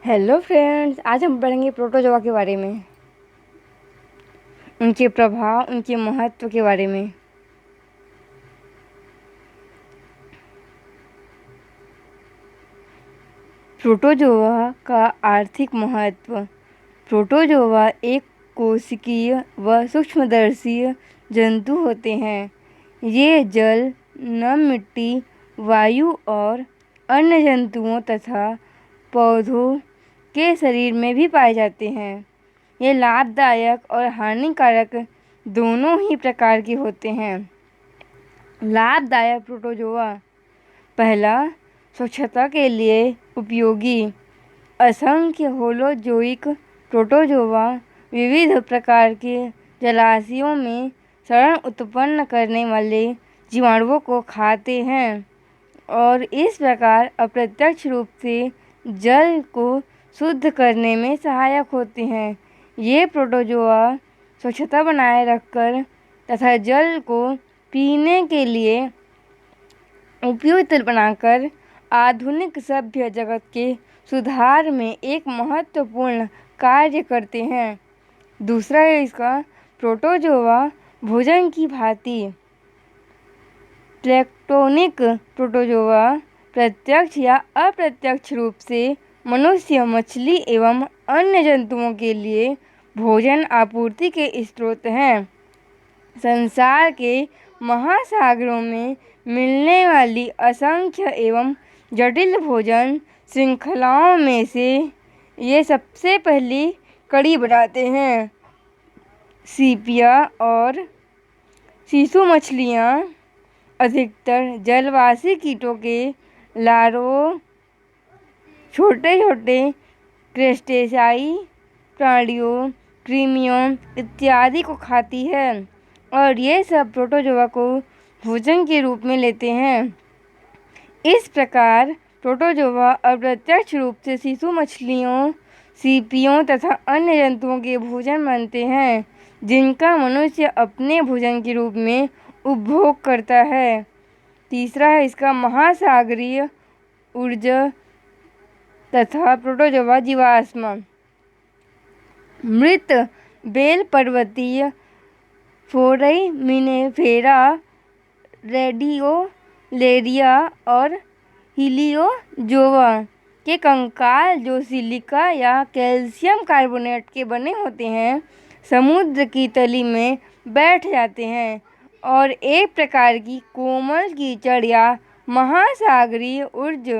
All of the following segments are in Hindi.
हेलो फ्रेंड्स, आज हम पढ़ेंगे प्रोटोजोआ के बारे में, उनके प्रभाव, उनके महत्व के बारे में। प्रोटोजोआ का आर्थिक महत्व। प्रोटोजोआ एक कोशिकीय व सूक्ष्मदर्शी जंतु होते हैं। ये जल, नम मिट्टी, वायु और अन्य जंतुओं तथा पौधों के शरीर में भी पाए जाते हैं। ये लाभदायक और हानिकारक दोनों ही प्रकार के होते हैं। लाभदायक प्रोटोजोआ। पहला, स्वच्छता के लिए उपयोगी। असंख्य होलोजोइक प्रोटोजोआ विविध प्रकार के जलाशयों में क्षरण उत्पन्न करने वाले जीवाणुओं को खाते हैं और इस प्रकार अप्रत्यक्ष रूप से जल को शुद्ध करने में सहायक होते हैं। ये प्रोटोजोआ स्वच्छता बनाए रखकर तथा जल को पीने के लिए उपयुक्त बनाकर आधुनिक सभ्य जगत के सुधार में एक महत्वपूर्ण कार्य करते हैं। दूसरा है इसका प्रोटोजोआ भोजन की भांति। प्लैंक्टोनिक प्रोटोजोआ प्रत्यक्ष या अप्रत्यक्ष रूप से मनुष्य, मछली एवं अन्य जंतुओं के लिए भोजन आपूर्ति के स्रोत हैं। संसार के महासागरों में मिलने वाली असंख्य एवं जटिल भोजन श्रृंखलाओं में से ये सबसे पहली कड़ी बनाते हैं। सीपिया और सीसू मछलियाँ अधिकतर जलवासी कीटों के लार्वों, छोटे छोटे क्रेस्टेशियाई प्राणियों, कृमियों इत्यादि को खाती है और ये सब प्रोटोजोआ को भोजन के रूप में लेते हैं। इस प्रकार प्रोटोजोआ अप्रत्यक्ष रूप से शिशु मछलियों, सीपियों तथा अन्य जंतुओं के भोजन बनते हैं जिनका मनुष्य अपने भोजन के रूप में उपभोग करता है। तीसरा है इसका महासागरीय ऊर्जा तथा प्रोटोजोआ जीवाश्म। मृत बेल पर्वतीय फोरामिनिफेरा, रेडियोलेरिया और हीलियोजोआ के कंकाल जो सिलिका या कैल्शियम कार्बोनेट के बने होते हैं, समुद्र की तली में बैठ जाते हैं और एक प्रकार की कोमल कीचड़ या महासागरीय ऊर्ज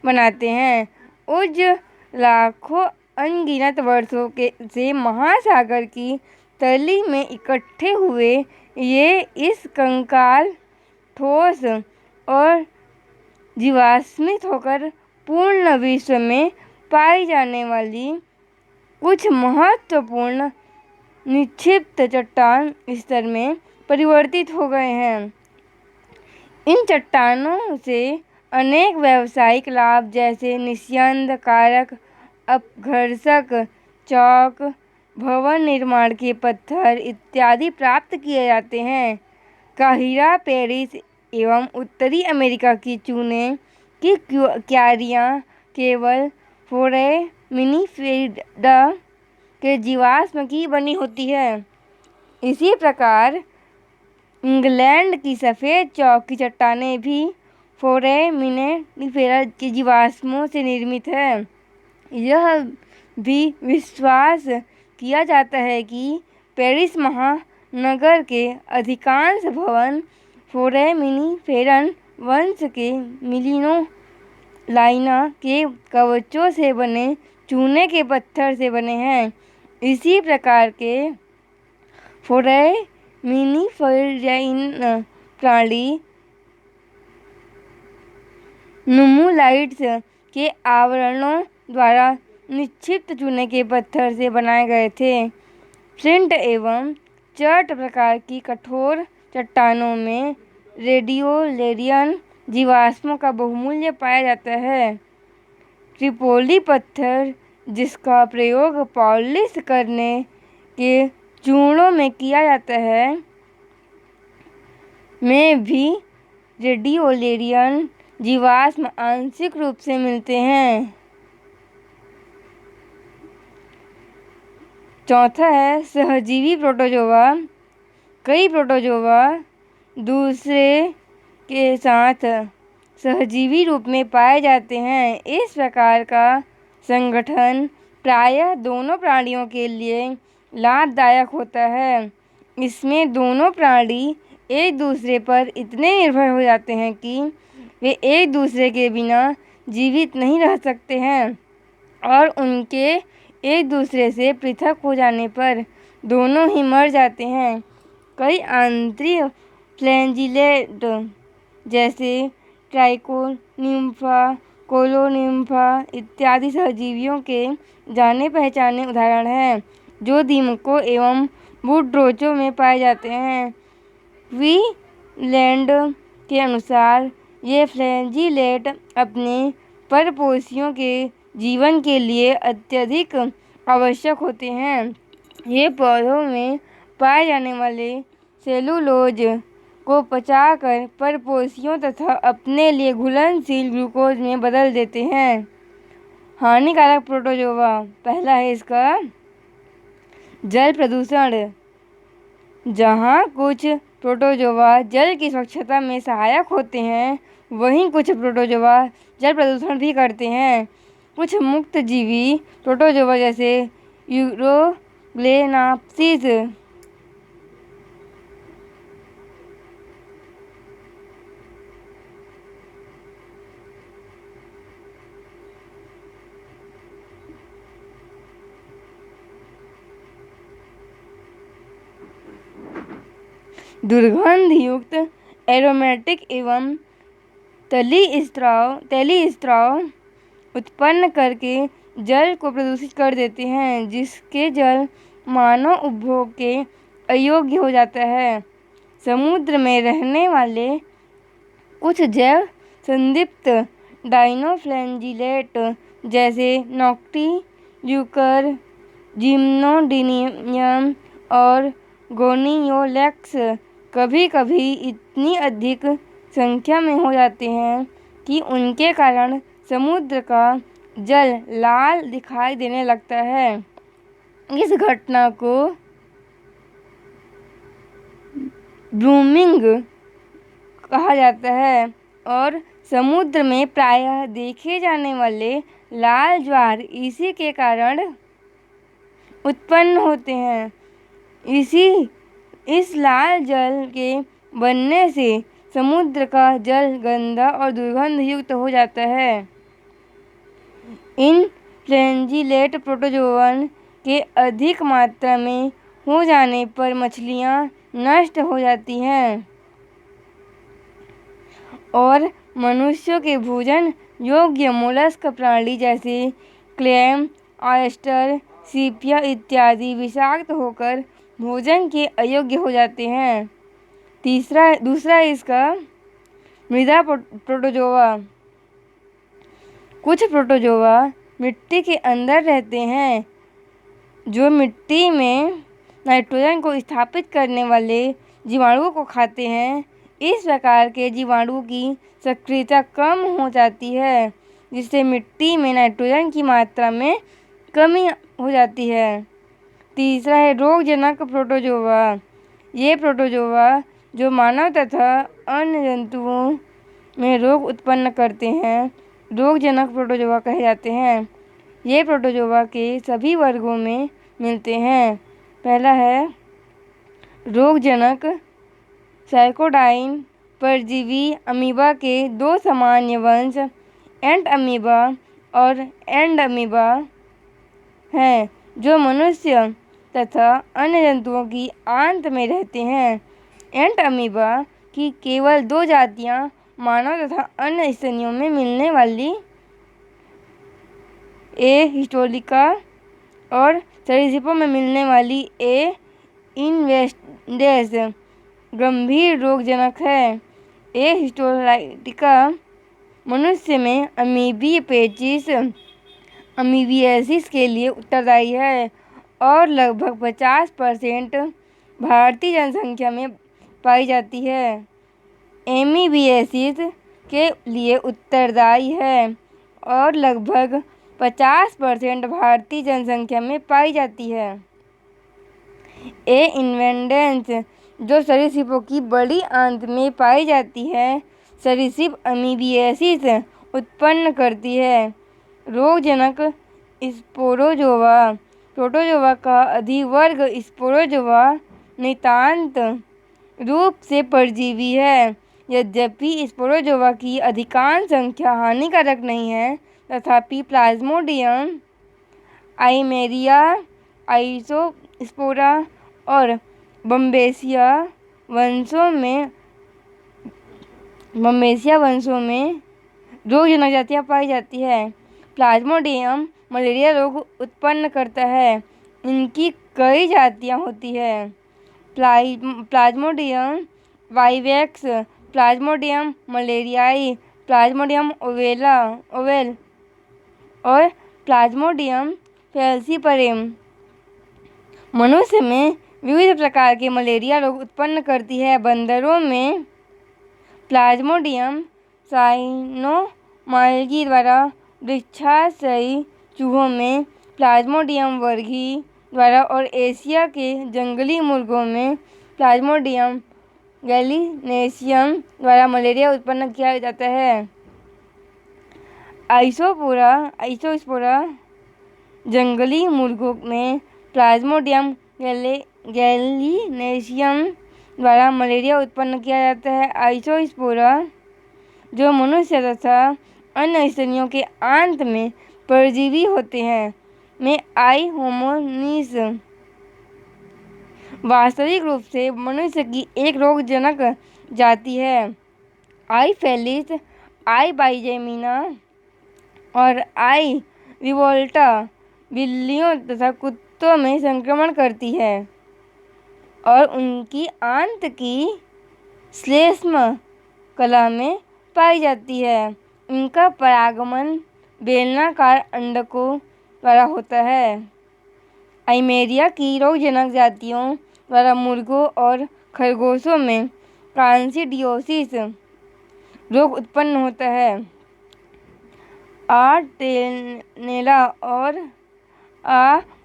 बनाते हैं। ऊर्ज लाखों अनगिनत वर्षों से महासागर की तली में इकट्ठे हुए ये इस कंकाल ठोस और जीवाश्मित होकर पूर्ण विश्व में पाई जाने वाली कुछ महत्वपूर्ण निक्षिप्त चट्टान स्तर में परिवर्तित हो गए हैं। इन चट्टानों से अनेक व्यावसायिक लाभ जैसे निस्यंद कारक, अपघर्षक, चौक, भवन निर्माण के पत्थर इत्यादि प्राप्त किए जाते हैं। काहिरा, पेरिस एवं उत्तरी अमेरिका की चूने की क्यारियाँ केवल फोरामिनिफेरा के जीवाश्म की बनी होती है। इसी प्रकार इंग्लैंड की सफ़ेद चौक की चट्टानें भी फोरामिनिफेरा के जीवाश्मों से निर्मित है। यह भी विश्वास किया जाता है कि पेरिस महानगर के अधिकांश भवन फोरामिनिफेरन वंश के मिलिनोलाइना के कवचों से बने चूने के पत्थर से बने हैं। इसी प्रकार के फोरामिनिफेराइन प्राणी नुमुलाइट्स के आवरणों द्वारा निक्षिप्त चूने के पत्थर से बनाए गए थे। फ्लिंट एवं चर्ट प्रकार की कठोर चट्टानों में रेडियोलेरियन जीवाश्मों का बहुमूल्य पाया जाता है। ट्रिपोली पत्थर, जिसका प्रयोग पॉलिश करने के चूर्णों में किया जाता है, में भी रेडियोलेरियन जीवाश्म आंशिक रूप से मिलते हैं। चौथा है सहजीवी प्रोटोजोआ। कई प्रोटोजोआ दूसरे के साथ सहजीवी रूप में पाए जाते हैं। इस प्रकार का संगठन प्रायः दोनों प्राणियों के लिए लाभदायक होता है। इसमें दोनों प्राणी एक दूसरे पर इतने निर्भर हो जाते हैं कि वे एक दूसरे के बिना जीवित नहीं रह सकते हैं और उनके एक दूसरे से पृथक हो जाने पर दोनों ही मर जाते हैं। कई आंतरिक फ्लैजिलेट जैसे ट्राइकोनिम्फा, कोलोनिम्फा इत्यादि सहजीवियों के जाने पहचाने उदाहरण हैं जो दीमकों एवं बुडरोचों में पाए जाते हैं। वीलैंड के अनुसार ये फ्लैजिलेट अपने परपोषियों के जीवन के लिए अत्यधिक आवश्यक होते हैं। ये पौधों में पाए जाने वाले सेलुलोज को पचाकर परपोषियों तथा अपने लिए घुलनशील ग्लूकोज में बदल देते हैं। हानिकारक प्रोटोजोआ। पहला है इसका जल प्रदूषण। जहाँ कुछ प्रोटोजोआ जल की स्वच्छता में सहायक होते हैं, वहीं कुछ प्रोटोजोआ जल प्रदूषण भी करते हैं। कुछ मुक्तजीवी प्रोटोजोआ जैसे यूरोग्लेनाप्सिस दुर्गंध युक्त एरोमेटिक एवं तली स्त्राव उत्पन्न करके जल को प्रदूषित कर देते हैं, जिसके जल मानव उपभोग के अयोग्य हो जाता है। समुद्र में रहने वाले कुछ जैव संदिप्त डाइनोफ्लैजिलेट जैसे नॉक्टिल्यूकर, जिम्नोडियम और गोनियोलेक्स कभी कभी इतनी अधिक संख्या में हो जाते हैं कि उनके कारण समुद्र का जल लाल दिखाई देने लगता है। इस घटना को ब्रूमिंग कहा जाता है और समुद्र में प्रायः देखे जाने वाले लाल ज्वार इसी के कारण उत्पन्न होते हैं। इस लाल जल के बनने से समुद्र का जल गंदा और दुर्गंध युक्त हो जाता है। इन फ्लैजिलेट प्रोटोजोअन के अधिक मात्रा में हो जाने पर मछलियाँ नष्ट हो जाती हैं और मनुष्यों के भोजन योग्य मोलस्क प्राणी जैसे क्लैम, ऑयस्टर, सीपिया इत्यादि विषाक्त होकर भोजन के अयोग्य हो जाते हैं। दूसरा इसका मृदा प्रोटोजोआ। कुछ प्रोटोजोआ मिट्टी के अंदर रहते हैं जो मिट्टी में नाइट्रोजन को स्थापित करने वाले जीवाणुओं को खाते हैं। इस प्रकार के जीवाणुओं की सक्रियता कम हो जाती है, जिससे मिट्टी में नाइट्रोजन की मात्रा में कमी हो जाती है। तीसरा है रोगजनक प्रोटोजोआ। ये प्रोटोजोआ जो मानव तथा अन्य जंतुओं में रोग उत्पन्न करते हैं, रोगजनक प्रोटोजोआ कहे जाते हैं। ये प्रोटोजोआ के सभी वर्गों में मिलते हैं। पहला है रोगजनक साइकोडाइन परजीवी अमीबा के दो सामान्य वंश एंट अमीबा और एंड अमीबा हैं, जो मनुष्य तथा अन्य जंतुओं की आंत में रहते हैं। एंट अमीबा की केवल दो जातियां मानव तथा अन्य स्तनियों में मिलने वाली ए हिस्टोलिका और सरीसृपों में मिलने वाली ए इनवेस्टेस गंभीर रोगजनक है। ए हिस्टोलिका मनुष्य में अमीबियपेचिस अमीबियासिस के लिए उत्तरदायी है और लगभग 50% भारतीय जनसंख्या में पाई जाती है। एमीबियासिस के लिए उत्तरदायी है और लगभग 50% भारतीय जनसंख्या में पाई जाती है। ए इन्वेडेंस जो सरीसृपों की बड़ी आंत में पाई जाती है, सरीसृप अमीबियासिस उत्पन्न करती है। रोगजनक स्पोरोजोआ। प्रोटोजोआ का अधिवर्ग स्पोरोजोआ नितांत रूप से परजीवी है। यद्यपि स्पोरोजोआ की अधिकांश संख्या हानिकारक नहीं है, तथापि प्लाज्मोडियम, आइमेरिया, आइसोस्पोरा और बम्बेसिया वंशों में रोगजनक जातियाँ पाई जाती है। प्लाज्मोडियम मलेरिया रोग उत्पन्न करता है। इनकी कई जातियाँ होती है। Plasmodium vivax, Plasmodium malariae, Plasmodium ovale और प्लाज्मोडियम फैल्सीपरेम। मनुष्य में विविध प्रकार के मलेरिया रोग उत्पन्न करती है। बंदरों में प्लाज्मोडियम साइनोमाइल्गी द्वारा, वृक्षाशयी चूहों में प्लाज्मोडियम वर्गी द्वारा और एशिया के जंगली मुर्गों में प्लाज्मोडियम गैलिनेशियम द्वारा मलेरिया उत्पन्न किया जाता है। आइसोस्पोरा जंगली मुर्गों में प्लाज्मोडियम गैलिनेशियम द्वारा मलेरिया उत्पन्न किया जाता है। आइसोस्पोरा जो मनुष्य तथा अन्य स्तनियों के आंत में परजीवी होते हैं, में आई होमोनिस वास्तविक रूप से मनुष्य की एक रोगजनक जाति है। आई फेलिस, आई बाइजेमिना और आई रिवोल्टा बिल्लियों तथा कुत्तों में संक्रमण करती है और उनकी आंत की श्लेष्म कला में पाई जाती है। इनका परागमन बेलनाकार अंडकों द्वारा होता है। आइमेरिया की रोगजनक जातियों द्वारा मुर्गों और खरगोशों में कांसिडियोसिस रोग उत्पन्न होता है। आर्टेनेला और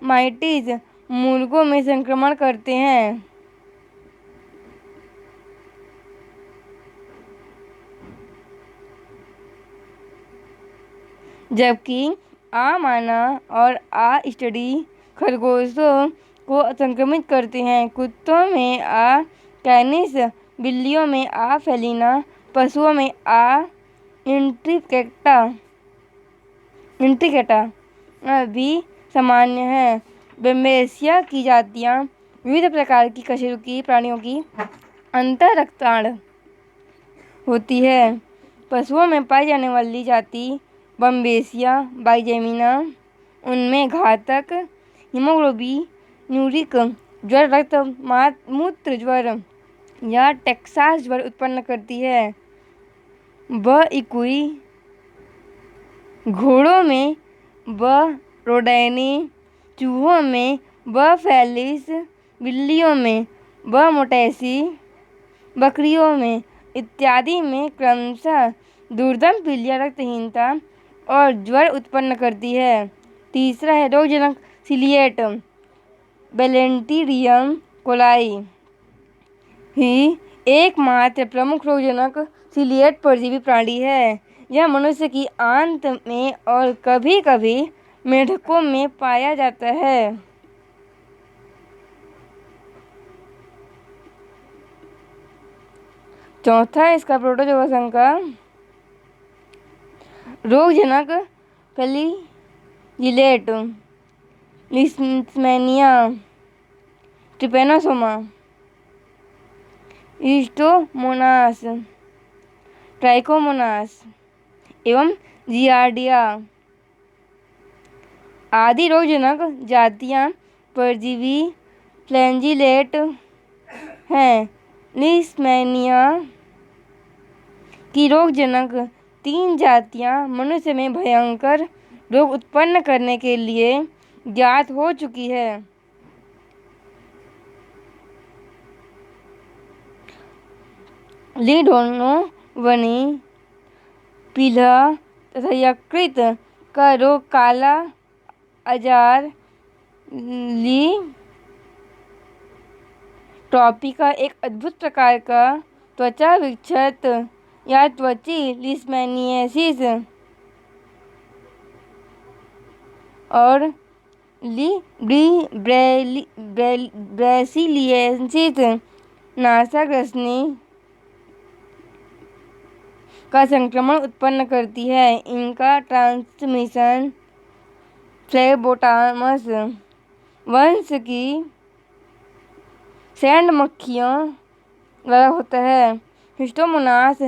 माइटिस मुर्गों में संक्रमण करते हैं। जबकि माना और स्टडी खरगोशों को संक्रमित करते हैं। कुत्तों में कैनिस, बिल्लियों में फेलिना, पशुओं में इंट्रिकेटा भी सामान्य है। बम्बेसिया की जातियाँ विविध प्रकार की कशेरुकी प्राणियों की अंतररक्तांड होती है। पशुओं में पाई जाने वाली जाति बम्बेसिया बाइजेमिना उनमें घातक हीमोग्लोबिनूरिक ज्वर, रक्त मूत्र ज्वर या टेक्सास ज्वर उत्पन्न करती है। इक्वी घोड़ों में रोडेनी, चूहों में फेलिस, बिल्लियों में मोटेसी, बकरियों में इत्यादि में क्रमशः दुर्दम पीलिया, रक्तहीनता और ज्वर उत्पन्न करती है। तीसरा है रोगजनक सिलिएट। बैक्टीरियम कोलाई ही एकमात्र प्रमुख रोगजनक सिलिएट परजीवी प्राणी है। यह मनुष्य की आंत में और कभी-कभी मेंढकों में पाया जाता है। चौथा इसका प्रोटोजोआ संघ का रोगजनक फ्लैजिलेट, लिस्मेनिया, ट्रिपेनोसोमा, स्टोमोनास, ट्राइकोमोनास एवं जियार्डिया आदि रोगजनक जातियाँ परजीवी फ्लैजिलेट हैं। लिस्मेनिया की रोगजनक 3 जातियाँ मनुष्य में भयंकर रोग उत्पन्न करने के लिए ज्ञात हो चुकी है। लीडोनोवनी पीला तथा यकृत का रोग, काला आजार, ट्रॉपिका एक अद्भुत प्रकार का त्वचा विक्षत या त्वची लिस्मैनियासिस और ब्रैसिलिएन्सिस नासा ग्रसनी का संक्रमण उत्पन्न करती है। इनका ट्रांसमिशन फ्लेबोटामस वंश की सैंड मक्खियों द्वारा होता है। हिस्टोमोनास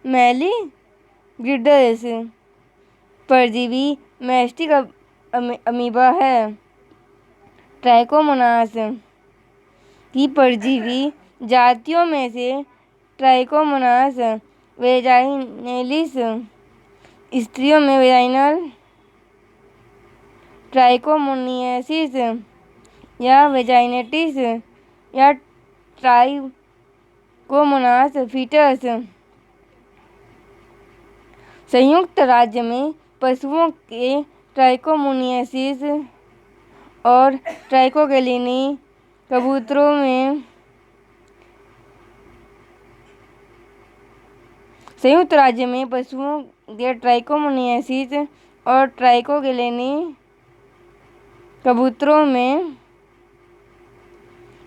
मैलिग्रिडस परजीवी मैस्टिक अमीबा है। ट्राइकोमोनास की परजीवी जातियों में से ट्राइकोमोनास वेजाइनैलिस स्त्रियों में वेजाइनल ट्राइकोमोनियासिस या वेजाइनेटिस या ट्राइकोमोनास फीटस। संयुक्त राज्य में पशुओं के ट्राइकोमोनियासिस और ट्राइकोगेलिनी कबूतरों में संयुक्त राज्य में पशुओं के ट्राइकोमोनियासिस और ट्राइकोगेलिनी कबूतरों में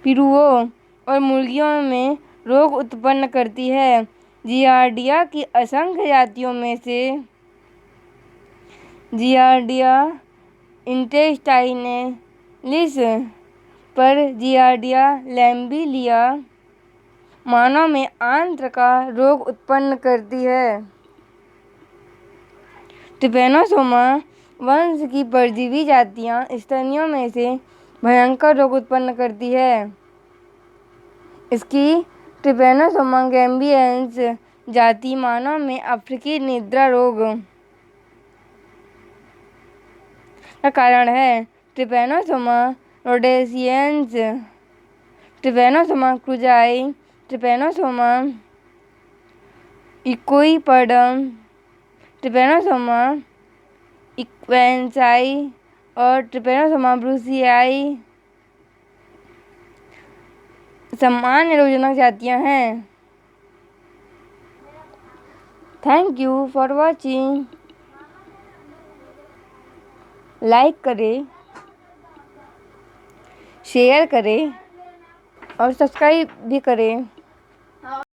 पिरुओं और मुर्गियों में रोग उत्पन्न करती है। जियार्डिया की असंख्य जातियों में से जियार्डिया इंटेस्टाइनलिस पर जियार्डिया लैम्बिलिया मानव में आंत्र का रोग उत्पन्न करती है। ट्रिपैनोसोमा वंश की परजीवी जातियां स्तनियों में से भयंकर रोग उत्पन्न करती है। इसकी ट्रिपैनोसोमा गैम्बियंस जाति मानव में अफ्रीकी निद्रा रोग का कारण है। ट्रिपैनोसोमा रोडेशियंस, ट्रिपैनोसोमा क्रुजाई, ट्रिपैनोसोमा इक्विपर्डम, ट्रिपैनोसोमा इक्वेन्साई और ट्रिपैनोसोमा ब्रूसियाई सामान्य रोगजनक जातियां हैं। Thank you for watching. Like करें, शेयर करें और सब्सक्राइब भी करें।